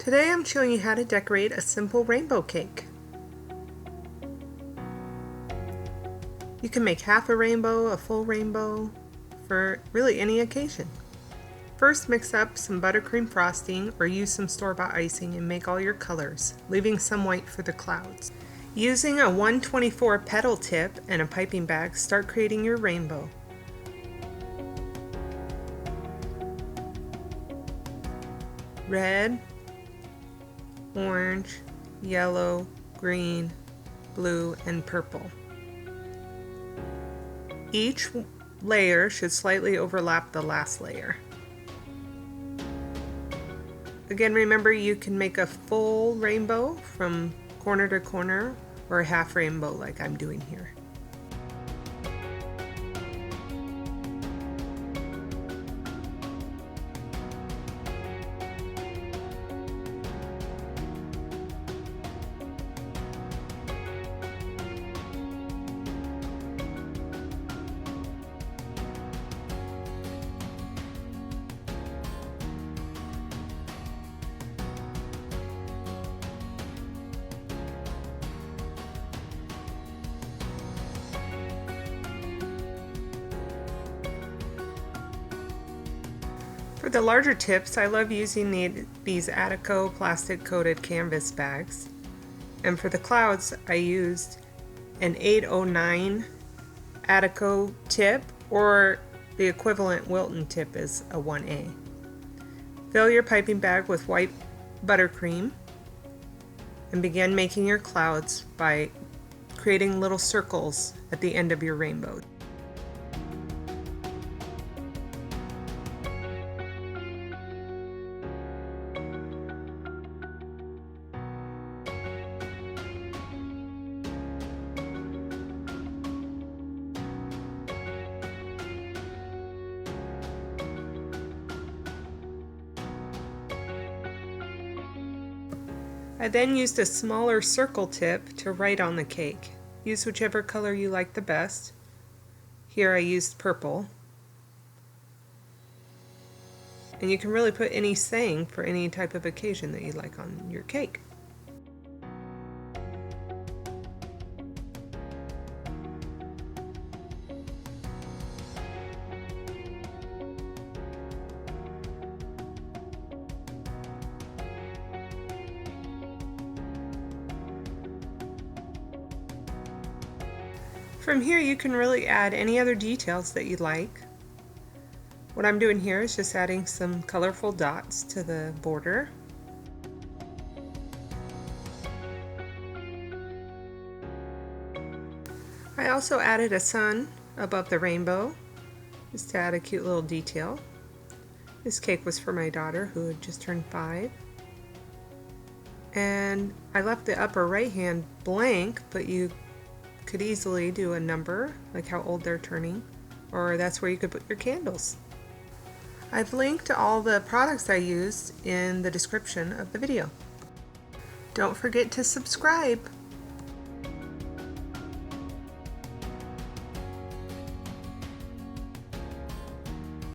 Today I'm showing you how to decorate a simple rainbow cake. You can make half a rainbow, a full rainbow, for really any occasion. First, mix up some buttercream frosting or use some store-bought icing and make all your colors, leaving some white for the clouds. Using a 124 petal tip and a piping bag, start creating your rainbow. Red, orange, yellow, green, blue, and purple. Each layer should slightly overlap the last layer. Again, remember you can make a full rainbow from corner to corner or a half rainbow like I'm doing here. For the larger tips, I love using these Attico plastic coated canvas bags. And for the clouds, I used an 809 Attico tip, or the equivalent Wilton tip is a 1A. Fill your piping bag with white buttercream and begin making your clouds by creating little circles at the end of your rainbow. I then used a smaller circle tip to write on the cake. Use whichever color you like the best. Here I used purple. And you can really put any saying for any type of occasion that you like on your cake. From here you can really add any other details that you like. What I'm doing here is just adding some colorful dots to the border. I also added a sun above the rainbow, just to add a cute little detail. This cake was for my daughter who had just turned 5. And I left the upper right hand blank, but you could easily do a number, like how old they're turning, or that's where you could put your candles. I've linked to all the products I used in the description of the video. Don't forget to subscribe.